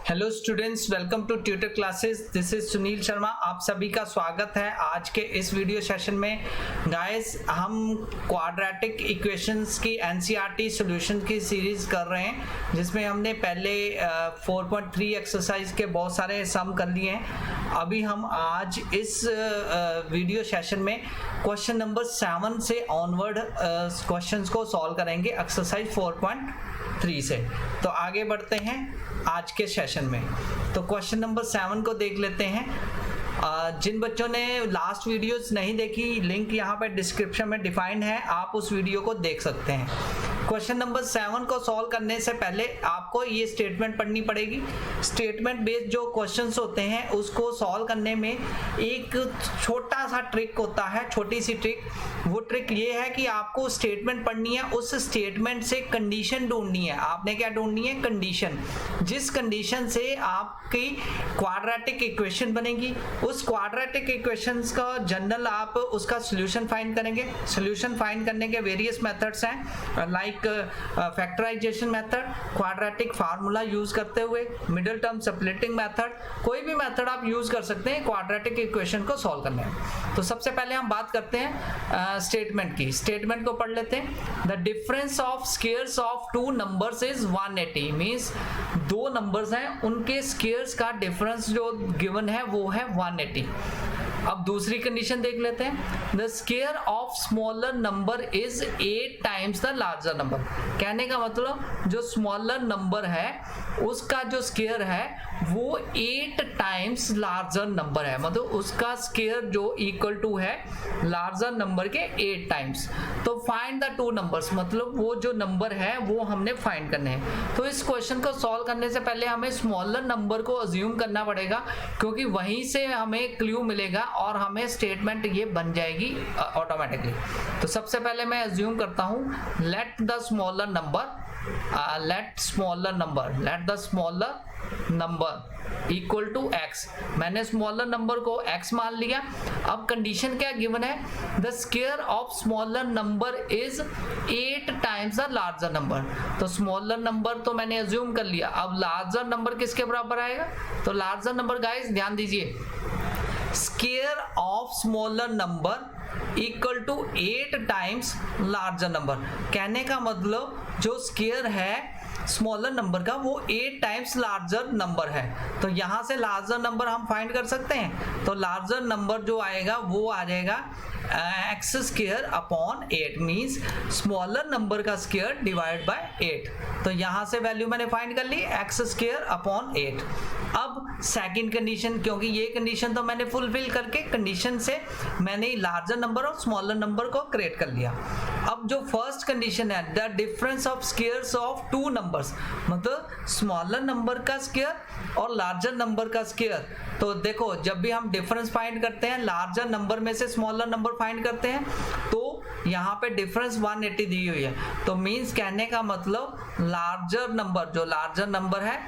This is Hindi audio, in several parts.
Hello students, welcome to tutor classes. This is Sunil Sharma. आप सभी का स्वागत है आज के इस वीडियो सेशन में। गाइस, हम क्वाड्रेटिक इक्वेशंस की एनसीईआरटी सॉल्यूशन की सीरीज कर रहे हैं, जिसमें हमने पहले 4.3 एक्सरसाइज के बहुत सारे सम कर लिए हैं। अभी हम आज इस वीडियो सेशन में क्वेश्चन नंबर 7 से ऑनवर्ड क्वेश्चंस को सॉल्व करेंगे एक्सरसाइज 4.3 से। तो आगे बढ़ते हैं आज के सेशन में। तो क्वेश्चन नंबर 7 को देख लेते हैं। जिन बच्चों ने लास्ट वीडियोस नहीं देखी, लिंक यहाँ पे डिस्क्रिप्शन में डिफाइंड है, आप उस वीडियो को देख सकते हैं। क्वेश्चन नंबर 7 को सॉल्व करने से पहले आपको ये स्टेटमेंट पढ़नी पड़ेगी। स्टेटमेंट बेस्ड जो क्वेश्चंस होते हैं उसको सॉल्व करने में एक छोटा सा ट्रिक होता है, छोटी सी ट्रिक। वो ट्रिक ये है कि आपको स्टेटमेंट पढ़नी है, उस स्टेटमेंट से कंडीशन ढूंढनी है। आपने क्या ढूंढनी है? कंडीशन। जिस कंडीशन से आपकी क्वाड्रेटिक इक्वेशन बनेगी, उस क्वाड्रेटिक इक्वेशंस का जनरल आप उसका सॉल्यूशन फाइंड करेंगे। सॉल्यूशन फाइंड करने के वेरियस मेथड्स हैं, like factorization method, quadratic formula use करते हुए, मिडिल टर्म स्प्लिटिंग मेथड, कोई भी मेथड आप यूज कर सकते हैं क्वाड्रेटिक इक्वेशन को सॉल्व करने में। तो सबसे पहले हम बात करते हैं स्टेटमेंट की। स्टेटमेंट को पढ़ लेते हैं। The difference of squares of two numbers is 180। Means दो नंबर्स हैं, उनके स्क्वायर्स का डिफरेंस जो गिवन है वो है 180। अब दूसरी कंडीशन देख लेते हैं। The square of smaller number is 8 times the larger number. कहने का मतलब जो स्मॉलर नंबर है उसका जो स्क्वायर है वो 8 टाइम्स लार्जर नंबर है, मतलब उसका स्क्वायर जो इक्वल टू है लार्जर नंबर के 8 टाइम्स। तो फाइंड द टू नंबर्स, मतलब वो जो नंबर है वो हमने फाइंड करने हैं। तो इस क्वेश्चन को सॉल्व करने से पहले हमें स्मॉलर नंबर को अज्यूम करना पड़ेगा, क्योंकि वहीं से हमें क्लू मिलेगा और हमें स्टेटमेंट ये बन जाएगी ऑटोमेटिकली। तो सबसे पहले मैं अज्यूम करता हूं let the smaller number equal to x। मैंने स्मॉलर नंबर को x मान लिया। अब कंडीशन क्या गिवन है? The square of smaller number is 8 times the larger number. तो स्मॉलर नंबर तो मैंने अज्यूम कर लिया। अब लार्जर नंबर किसके बराबर आएगा? तो लार्जर नंबर, गाइस ध्यान दीजिए, square of smaller number equal to 8 times larger number. कहने का मतलब जो स्क्वायर है स्मॉलर नंबर का वो 8 टाइम्स लार्जर नंबर है। तो यहां से लार्जर नंबर हम फाइंड कर सकते हैं। तो लार्जर नंबर जो आएगा वो आ जाएगा x square upon 8, means smaller number का स्क्वायर डिवाइड बाय 8। तो यहां से वैल्यू मैंने फाइंड कर ली, एक्स स्क्वायर अपॉन 8। अब सेकंड कंडीशन, क्योंकि ये कंडीशन तो मैंने फुलफिल करके कंडीशन से मैंने लार्जर नंबर और स्मॉलर नंबर को क्रिएट कर लिया। अब जो फर्स्ट कंडीशन है, the difference of squares of two numbers, मतलब स्मॉलर नंबर का स्क्वायर और लार्जर नंबर का स्क्वायर। तो देखो, जब भी हम डिफरेंस फाइंड करते हैं, लार्जर नंबर में से स्मॉलर नंबर फाइंड करते हैं, तो यहाँ पे डिफरेंस 180 दी हुई है। तो मींस कहने का मतलब लार्जर नंबर, जो लार्जर नंबर है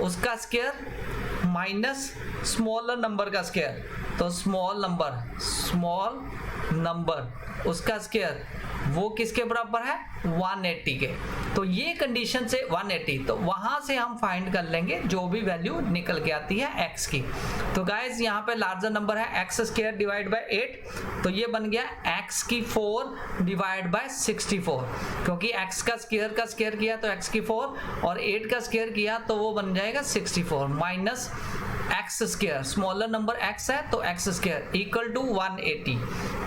उसका स्क्वायर माइनस स्मॉलर नंबर का स्क्वायर। तो स्मॉल नंबर उसका स्क्वायर वो किसके बराबर है? 180 के। तो ये कंडीशन से 180, तो वहां से हम फाइंड कर लेंगे जो भी वैल्यू निकल के आती है x की। तो गाइस यहाँ पे लार्जर नंबर है एक्स स्क्वायर डिवाइड बाय 8, तो ये बन गया x की 4 डिवाइड बाय 64, क्योंकि x का स्क्वायर किया तो x की 4 और 8 का स्क्वायर किया तो वो बन जाएगा 64 minus x square. Smaller number x है तो x स्क्वायर इक्वल टू 180।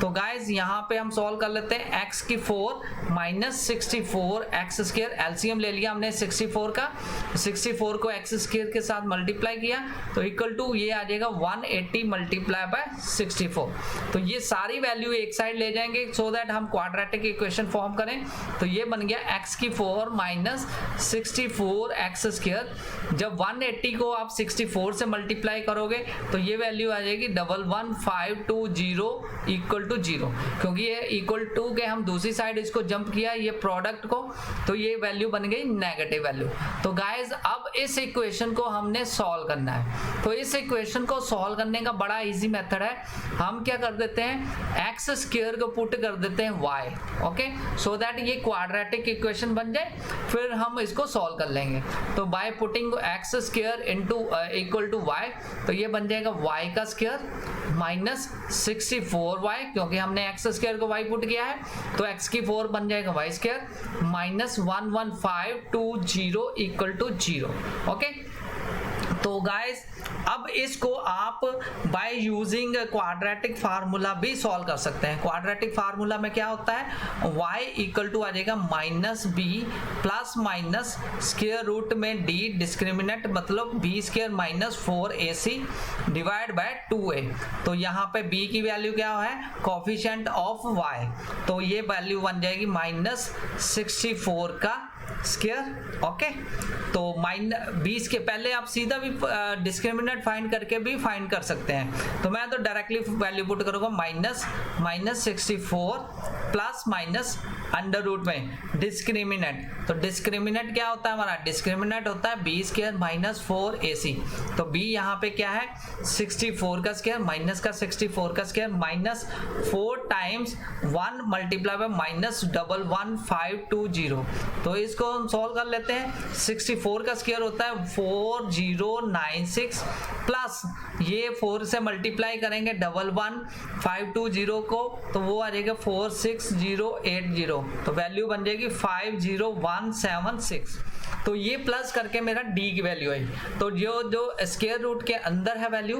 तो गाइज यहाँ पे हम सॉल्व कर लेते हैं। x की 4 माइनस 64 एक्स स्क्वायर, एलसीएम ले लिया हमने 64 का, 64 को एक्स स्क्वायर के साथ मल्टीप्लाई किया तो इक्वल टू ये आ जाएगा 180 मल्टीप्लाई बाय 64। तो ये सारी वैल्यू एक साइड ले जाएंगे सो दैट हम क्वाड्रेटिक इक्वेशन फॉर्म करें। तो ये बन गया x की 4 माइनस 64 एक्स स्क्वायर। जब 180 को आप 64 से मल्टीप्लाई करोगे तो ये वैल्यू आ जाएगी 11520 इक्वल टू 0, क्योंकि ये इक्वल टू के हम दूसरी साइड इसको जंप किया ये प्रोडक्ट को, तो ये वैल्यू बन गई नेगेटिव वैल्यू। तो गाइज अब इस इक्वेशन को हमने सॉल्व करना है। तो इस इक्वेशन को सॉल्व करने का बड़ा इजी मेथड है, हम क्या कर देते हैं एक्स स्क्वायर को पुट कर देते हैं वाई, ओके, सो दैट ये क्वाड्रेटिक इक्वेशन बन जाए, फिर हम इसको सॉल्व कर लेंगे। तो by putting X square into equal to Y, तो ये बन जाएगा वाई का स्क्वायर माइनस 64y, क्योंकि हमने एक्स स्क्वायर को वाई पुट किया है, तो एक्स की 4 बन जाएगा Y square minus 11520 equal to 0, okay. तो गाइस अब इसको आप बाय यूजिंग क्वाड्रेटिक फार्मूला भी सॉल्व कर सकते हैं। क्वाड्रेटिक फार्मूला में क्या होता है, y इक्वल टू आ जाएगा minus B plus minus square root में d डिस्क्रिमिनेंट मतलब b square minus 4ac divide by 2a। तो यहाँ पे b की वैल्यू क्या है, कोफिशिएंट ऑफ y, तो ये वैल्यू बन जाएगी माइनस 64 का स्क्वायर, ओके। तो -20 के पहले आप सीधा भी डिस्क्रिमिनेंट फाइंड करके भी फाइंड कर सकते हैं। तो मैं तो डायरेक्टली वैल्यू पुट करूंगा minus 64 plus minus under root में डिस्क्रिमिनेंट। तो डिस्क्रिमिनेंट क्या होता है हमारा, डिस्क्रिमिनेंट होता है बी स्क्वायर माइनस 4ac। तो b यहाँ पे क्या है 64 का स्क्वायर माइनस का 64 का square minus 4 times 1 multiply by minus 11520। तो इसको हम सॉल्व कर लेते हैं। 64 का स्क्वायर होता है 4096 प्लस ये 4 से मल्टीप्लाई करेंगे 11520 को, तो वो आ जाएगा 46080, तो वैल्यू बन जाएगी 50176। तो ये प्लस करके मेरा d की वैल्यू आई। तो जो स्क्वायर रूट के अंदर है value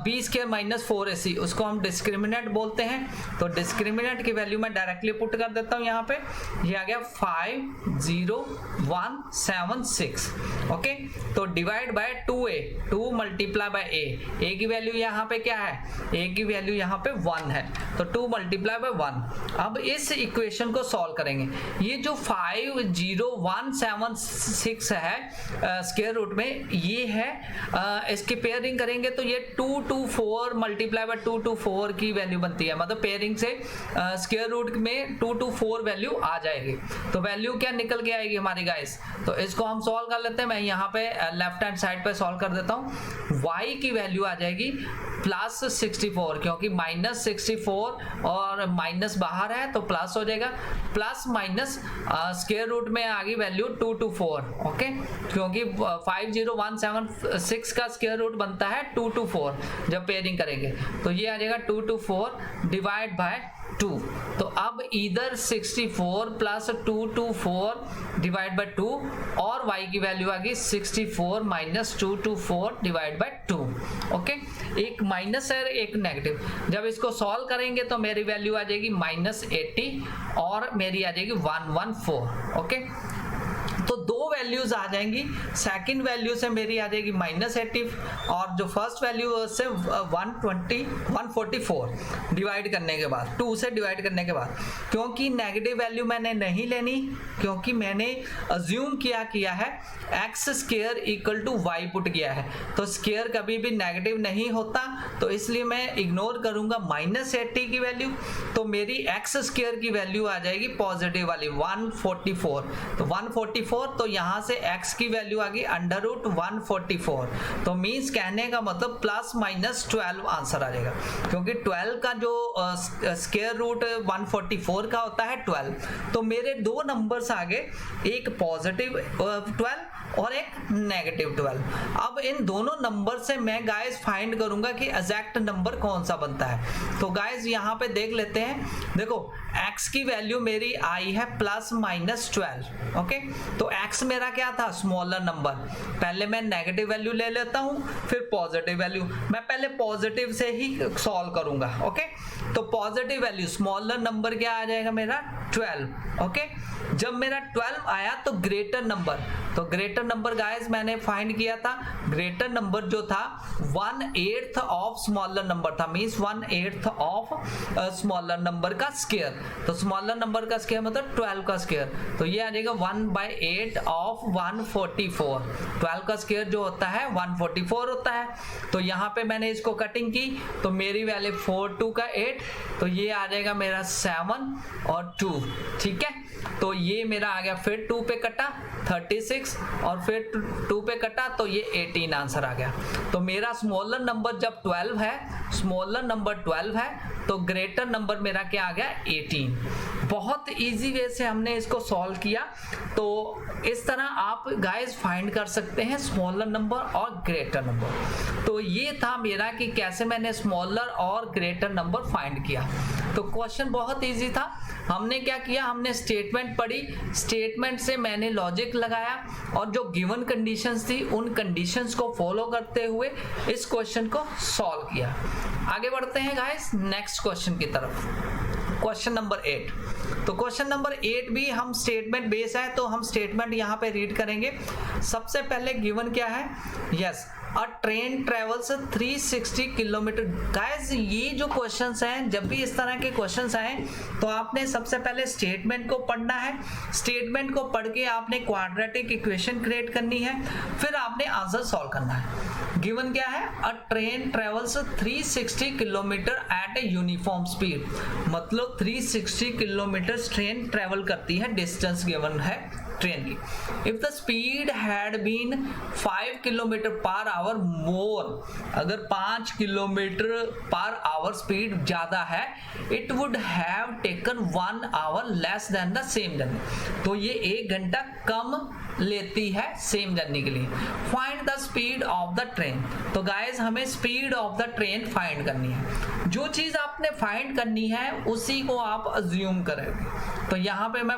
b square minus 4ac, उसको हम डिस्क्रिमिनेंट बोलते हैं। तो डिस्क्रिमिनेंट की वैल्यू मैं डायरेक्टली पुट कर देता हूँ यहाँ पे, ये आ गया 50176, ओके। तो divide by 2a, 2 multiply by a की वैल्यू यहाँ पे क्या है, a की वैल्यू यहाँ पे 1 है, तो 2 मल्टीप्लाई बाय 1। अब इस इक्वेशन को सॉल्व करेंगे। ये जो 50176 है स्क्वायर रूट में, ये है इसकी पेयरिंग करेंगे तो ये 224 मल्टीप्लाई बाय 224 की वैल्यू बनती है, मतलब पेयरिंग से स्क्वायर रूट में 224 वैल्यू आ जाएगी। तो वैल्यू क्या निकल के आएगी हमारी गाइस, तो इसको हम सॉल्व कर लेते हैं। मैं यहाँ पे लेफ्ट हैंड साइड पे सॉल्व कर देता हूँ। y की वैल्यू आ जाएगी प्लस 64, क्योंकि माइनस 64 और माइनस बाहर है तो प्लस हो जाएगा, प्लस माइनस स्क्वायर रूट में आ गई वैल्यू 224, ओके, क्योंकि 50176 का स्क्वायर रूट बनता है 224 जब पेयरिंग करेंगे, तो ये आ जाएगा 224 डिवाइड बाय 2। तो अब इधर 64 प्लस 224 डिवाइड बाय 2 और y की वैल्यू आ गई 64 माइनस 224 डिवाइड बाय 2, ओके। एक माइनस है एक नेगेटिव, जब इसको सॉल्व करेंगे तो मेरी वैल्यू आ जाएगी -80 और मेरी आ जाएगी 114, ओके। तो दो वैल्यूज आ जाएंगी, सेकंड वैल्यू से मेरी आ जाएगी -80 और जो फर्स्ट वैल्यू से 144 डिवाइड करने के बाद, 2 से डिवाइड करने के बाद, क्योंकि नेगेटिव वैल्यू मैंने नहीं लेनी, क्योंकि मैंने अज्यूम किया है X square equal to Y put किया है, तो स्क्वायर कभी भी नेगेटिव नहीं होता, तो इसलिए मैं इग्नोर करूंगा -80 की वैल्यू। तो मेरी एक्स स्क्वायर की वैल्यू आ जाएगी पॉजिटिव वाली 144, तो 144, तो यहां से x की वैल्यू आ गई अंडर रूट 144, तो मीन्स कहने का मतलब प्लस माइनस 12 आंसर आ जाएगा, क्योंकि 12 का जो स्क्वायर रूट 144 का होता है 12। तो मेरे दो नंबर्स आ गए, एक पॉजिटिव 12 और एक नेगेटिव 12। अब इन दोनों नंबर से मैं गाइस फाइंड करूंगा कि एग्जैक्ट नंबर कौन सा बनता है। तो गाइस यहाँ पे देख लेते हैं, देखो x की वैल्यू मेरी आई है प्लस माइनस 12, ओके। तो x मेरा क्या था, स्मॉलर नंबर, पहले मैं नेगेटिव वैल्यू ले लेता हूं फिर पॉजिटिव वैल्यू, मैं पहले पॉजिटिव से ही सॉल्व करूंगा, ओके। तो पॉजिटिव वैल्यू स्मॉलर नंबर क्या आ जाएगा मेरा 12, ओके। जब मेरा 12 आया तो ग्रेटर नंबर, तो ग्रेटर नंबर गाइस मैंने फाइंड किया था, ग्रेटर नंबर जो था 1/8 ऑफ स्मॉलर नंबर था, मींस 1/8 ऑफ स्मॉलर नंबर का स्क्वायर। तो स्मॉलर नंबर का स्क्वायर मतलब 12 का स्क्वायर, तो ये आ जाएगा 1/8 ऑफ 144। 12 का स्क्वायर जो होता है 144 होता है। तो यहाँ पे मैंने इसको कटिंग की तो मेरी वैल्यू 4 2 का 8, तो ये आ जाएगा मेरा 7 और 2, ठीक है। तो ये मेरा आ गया, फिर 2 पे कटा 36 और फिर 2 पे कटा तो ये 18 आंसर आ गया। तो मेरा स्मॉलर नंबर जब 12 है, स्मॉलर नंबर 12 है, तो ग्रेटर नंबर मेरा क्या आ गया 18। बहुत इजी वे से हमने इसको सॉल्व किया। तो इस तरह आप गाइस फाइंड कर सकते हैं स्मॉलर नंबर और ग्रेटर नंबर। तो ये था मेरा कि कैसे मैंने स्मॉलर और ग्रेटर नंबर फाइंड किया। तो क्वेश्चन बहुत इजी था। हमने क्या किया, हमने स्टेटमेंट पढ़ी, स्टेटमेंट से मैंने लॉजिक लगाया और जो गिवन कंडीशंस थी उन कंडीशंस को फॉलो करते हुए इस क्वेश्चन को सॉल्व किया। आगे बढ़ते हैं गाइस नेक्स्ट क्वेश्चन की तरफ, क्वेश्चन नंबर 8। तो क्वेश्चन नंबर 8 भी हम स्टेटमेंट बेस है, तो हम स्टेटमेंट यहाँ पे रीड करेंगे। सबसे पहले गिवन क्या है, यस अ ट्रेन ट्रेवल्स 360 किलोमीटर। गाइस ये जो क्वेश्चंस हैं, जब भी इस तरह के क्वेश्चंस आए तो आपने सबसे पहले स्टेटमेंट को पढ़ना है, स्टेटमेंट को पढ़ के आपने क्वाड्रेटिक इक्वेशन क्रिएट करनी है, फिर आपने आंसर सॉल्व करना है। गिवन क्या है, a train travels 360 kilometre at a uniform speed, मतलब 360 किलोमीटर ट्रेन ट्रेवल करती है, डिस्टेंस गिवन है ट्रेन की। If the speed had been 5 kilometre per hour more, अगर 5 किलोमीटर पर आवर स्पीड ज्यादा है, it would have taken 1 hour less than the same journey, तो ये 1 घंटा कम लेती है सेम जर्नी के लिए। Find the speed of the train, तो गाइस हमें speed of the train find करनी है। जो चीज आपने फाइंड करनी है उसी को आप अज्यूम करेंगे। तो यहाँ पे मैं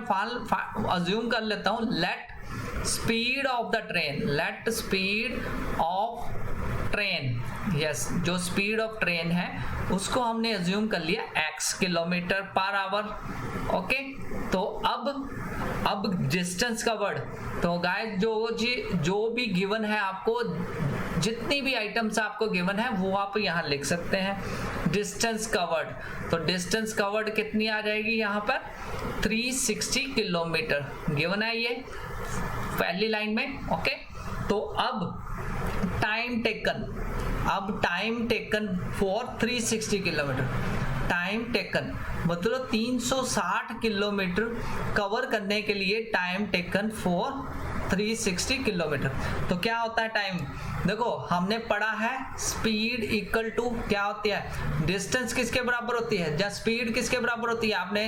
अज्यूम कर लेता हूँ, let speed of the train, let speed of train, yes जो स्पीड ऑफ ट्रेन है उसको हमने अज्यूम कर लिया x kilometre per our. Okay, तो अब डिस्टेंस कवर्ड, तो गाइस जो भी गिवन है आपको, जितनी भी आइटम्स आपको गिवन है वो आप यहाँ लिख सकते हैं। डिस्टेंस कवर्ड, तो डिस्टेंस कवर्ड कितनी आ जाएगी यहाँ पर 360 किलोमीटर गिवन है ये पहली लाइन में। ओके, तो अब टाइम टेकन, अब time taken for 360 kilometre, time taken मतलब 360 किलोमीटर कवर करने के लिए टाइम टेकन फॉर 360 किलोमीटर। तो क्या होता है टाइम, देखो हमने पढ़ा है स्पीड इक्वल टू क्या होती है, डिस्टेंस किसके बराबर होती है, जब स्पीड किसके बराबर होती है, आपने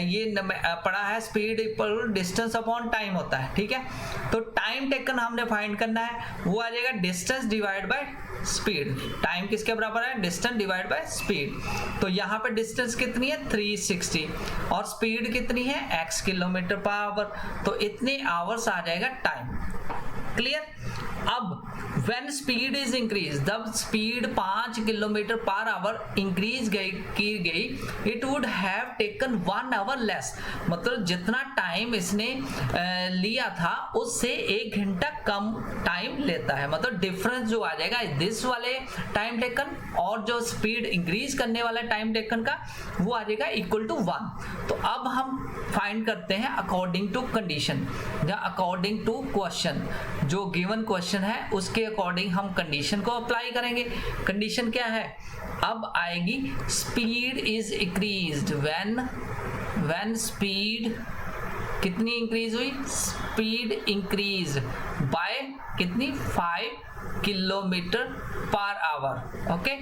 ये पढ़ा है speed equal to distance upon time होता है, ठीक है। तो टाइम टेकन हमने फाइंड करना है, वो आ जाएगा distance divide by speed. Time किसके बराबर है, डिस्टेंस डिवाइड बाय स्पीड। तो यहाँ पे डिस्टेंस कितनी है 360 और स्पीड कितनी है x किलोमीटर पर आवर, तो इतने आवर्स आ जाएगा टाइम। क्लियर। अब when speed is increased, जब speed 5 kilometre per our increase की गई, it would have taken 1 hour less, मतलब जितना टाइम इसने लिया था उससे 1 घंटा कम टाइम लेता है। मतलब डिफरेंस जो आ जाएगा दिस वाले टाइम टेकन और जो स्पीड इंक्रीज करने वाला टाइम टेकन का, वो आ जाएगा इक्वल टू 1। तो अब हम फाइंड करते हैं अकॉर्डिंग टू कंडीशन या अकॉर्डिंग टू क्वेश्चन, जो गिवन क्वेश्चन है उसके अकॉर्डिंग हम कंडीशन को अप्लाई करेंगे। कंडीशन क्या है, अब आएगी speed is increased when speed कितनी इंक्रीज हुई, स्पीड इंक्रीज बाय कितनी 5 किलोमीटर पर आवर। ओके,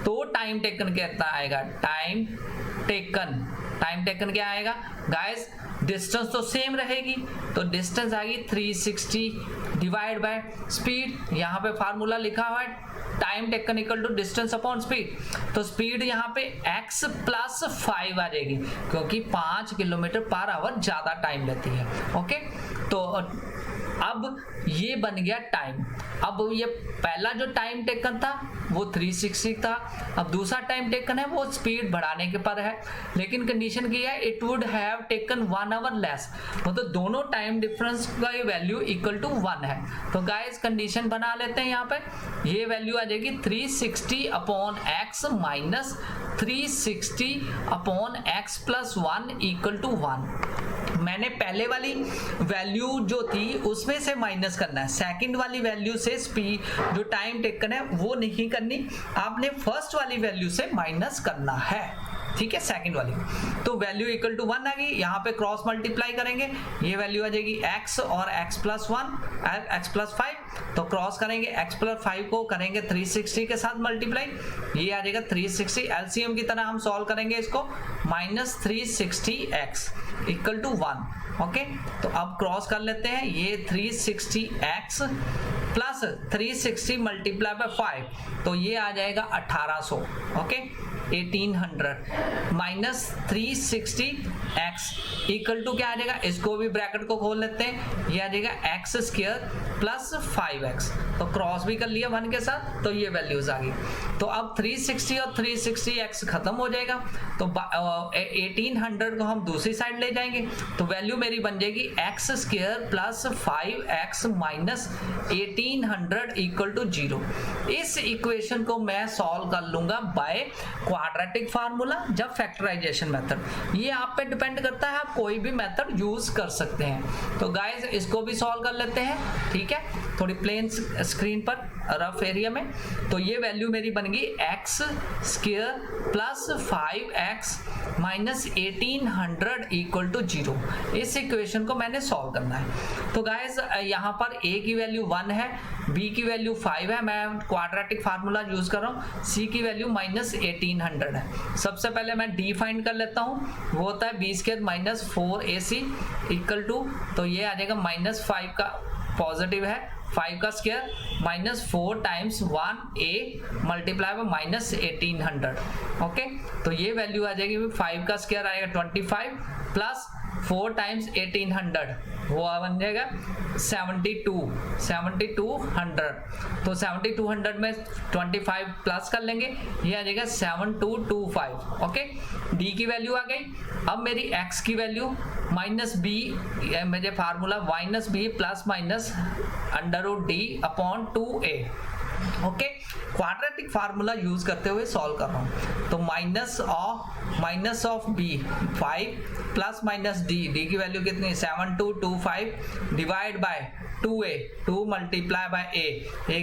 तो टाइम टेकन कितना आएगा, टाइम टेकन क्या आएगा गाइस, डिस्टेंस तो सेम रहेगी, तो डिस्टेंस आएगी 360 डिवाइड बाय स्पीड। यहाँ पे फार्मूला लिखा हुआ है time taken equal to distance upon speed, तो स्पीड यहाँ पे x प्लस 5 आ जाएगी क्योंकि 5 किलोमीटर पर आवर ज्यादा टाइम लेती है। ओके, तो अब ये बन गया टाइम। अब ये पहला जो टाइम टेकन था वो 360 था, अब दूसरा टाइम टेकन है वो स्पीड बढ़ाने के पर है, लेकिन कंडीशन की है it would have taken 1 hour less, मतलब दोनों टाइम डिफरेंस का वैल्यू इक्वल टू 1 है। तो गाइस कंडीशन बना लेते हैं, यहाँ पे ये वैल्यू आ जाएगी 360 upon X minus 360 upon X plus 1 equal to 1। मैंने पहले वाली वैल्यू जो थी उसमें से माइनस करना है, सेकंड वाली वैल्यू से स्पीड जो टाइम टेकन है वो नहीं करनी, आपने फर्स्ट वाली वैल्यू से माइनस करना है, ठीक है, सेकंड वाली। तो वैल्यू इक्वल टू 1 आ गई, यहाँ पे क्रॉस मल्टीप्लाई करेंगे, ये वैल्यू आ जाएगी x और x प्लस 1 x प्लस 5, तो क्रॉस करेंगे x प्लस 5 को करेंगे 360 के साथ मल्टीप्लाई, ये आ जाएगा 360, एलसीएम की तरह हम सॉल्व करेंगे इसको, minus 360x equal to 1। Okay, तो अब क्रॉस कर लेते हैं, ये 360x प्लस 360 मल्टीप्लाई बाय 5, तो ये आ जाएगा 1800, okay 1800 minus 360x equal to क्या आ जाएगा, इसको भी ब्रैकेट को खोल लेते हैं, ये आ जाएगा एक्स स्क्वायर प्लस 5x, तो क्रॉस भी कर लिया 1 के साथ, तो ये वैल्यूज आ गई। तो अब 360 और 360x खत्म हो जाएगा, तो 1800 को हम दूसरी साइड ले जाएंगे, तो वैल्यू मेरी बन जाएगी X square plus 5x minus 1800 equal to 0। इस इक्वेशन को मैं सॉल्व कर लूंगा बाय क्वाड्रेटिक फार्मूला जब फैक्टराइजेशन मेथड, ये आप पे डिपेंड करता है, आप कोई भी मेथड यूज कर सकते हैं। तो गाइस इसको भी सॉल्व कर लेते हैं, ठीक है, थोड़ी प्लेन स्क्रीन पर रफ एरिया में। तो ये वैल्यू मेरी बन गई X square plus 5x minus 1800 equal to 0। इस इक्वेशन को मैंने सॉल्व करना है। तो गाइस यहाँ पर a की वैल्यू 1 है, b की वैल्यू 5 है, मैं क्वाड्रेटिक फार्मूला यूज कर रहा हूँ, c की वैल्यू माइनस 1800 है। सबसे पहले मैं d फाइंड कर लेता हूँ, वो होता है b square minus 4ac equal to, तो ये आ जाएगा माइनस 5 का पॉजिटिव है, 5 का square minus 4 times 1a multiply by minus 1800। Okay, तो ये वैल्यू आ जाएगी 5 का स्क्वायर आएगा 25 प्लस 4 टाइम्स 1800, वो बन जाएगा 7200। तो 7200 में 25 प्लस कर लेंगे, ये आ जाएगा 7225। ओके, d की वैल्यू आ गई। अब मेरी x की वैल्यू माइनस b, मेरे formula minus b plus minus √d upon 2a। Okay, quadratic formula use करते हुए सॉल्व कर रहा हूँ। तो minus of b 5 plus minus d की वैल्यू कितनी 7225 divide by 2a, 2 multiply by a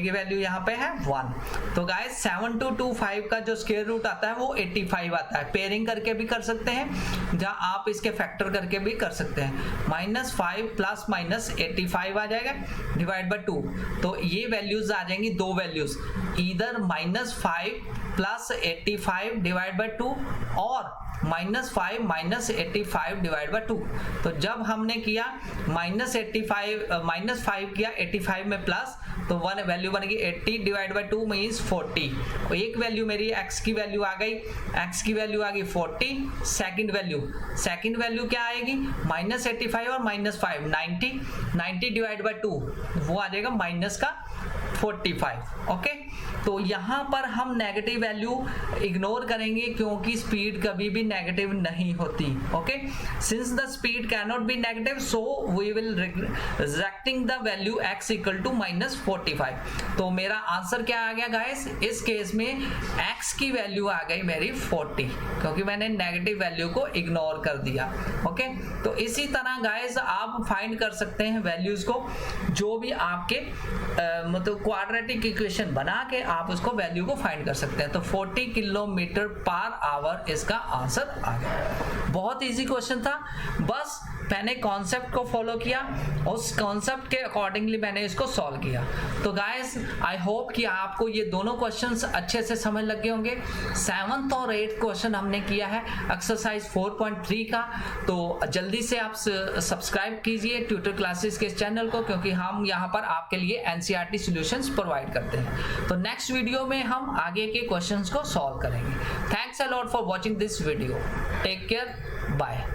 की वैल्यू यहाँ पे है 1। तो गाइस 7225 का जो स्क्वायर रूट आता है वो 85 आता है, पेयरिंग करके भी कर सकते हैं, जहाँ आप इसके फैक्टर करके भी कर सकते हैं। माइनस 5 प्लस माइनस 85 आ जाएगा डिवाइड बाय 2, तो ये वैल्यूज आ जाएंगी, दो values, either minus 5 plus 85 divide by 2 और माइनस 5 माइनस 85 डिवाइड बाय 2। तो जब हमने किया माइनस 5 किया 85 में प्लस, तो वन वैल्यू बनेगी 80 डिवाइड बाय 2 मीन्स 40। एक वैल्यू मेरी x की वैल्यू आ गई, x की वैल्यू आ गई 40। सेकंड वैल्यू क्या आएगी, माइनस 85 और माइनस 5 90 डिवाइड बाय 2, वो आ जाएगा माइनस का 45। ओके, तो यहाँ पर हम नेगेटिव वैल्यू इग्नोर करेंगे क्योंकि स्पीड कभी भी नेगेटिव नहीं होती। Okay, since the speed can not be negative, so we will rejecting the value x equal to minus 45। तो मेरा आंसर क्या आ गया गाइस, इस केस में x की वैल्यू आ गई मेरी 40, क्योंकि मैंने नेगेटिव वैल्यू को इग्नोर कर दिया। ओके, तो इसी तरह गाइस आप फाइंड कर सकते हैं वैल्यूज को, जो भी आपके मतलब क्वाड्रेटिक इक्वेशन बना के आप उसको वैल्यू को फाइंड कर सकते हैं। तो 40 किलोमीटर पर आवर इसका आंसर आ गया। बहुत इजी क्वेश्चन था, बस मैंने कॉन्सेप्ट को फॉलो किया, उस कॉन्सेप्ट के अकॉर्डिंगली मैंने इसको सॉल्व किया। तो गाइस आई होप कि आपको ये दोनों क्वेश्चंस अच्छे से समझ लगे होंगे। 7th और 8th क्वेश्चन हमने किया है एक्सरसाइज 4.3 का। तो जल्दी से आप सब्सक्राइब कीजिए ट्यूटर क्लासेस के चैनल को, क्योंकि हम यहाँ पर आपके लिए NCERT सॉल्यूशंस प्रोवाइड करते हैं। तो नेक्स्ट वीडियो में हम आगे के क्वेश्चंस को सॉल्व करेंगे। Thanks a lot for watching this video. Take care, bye.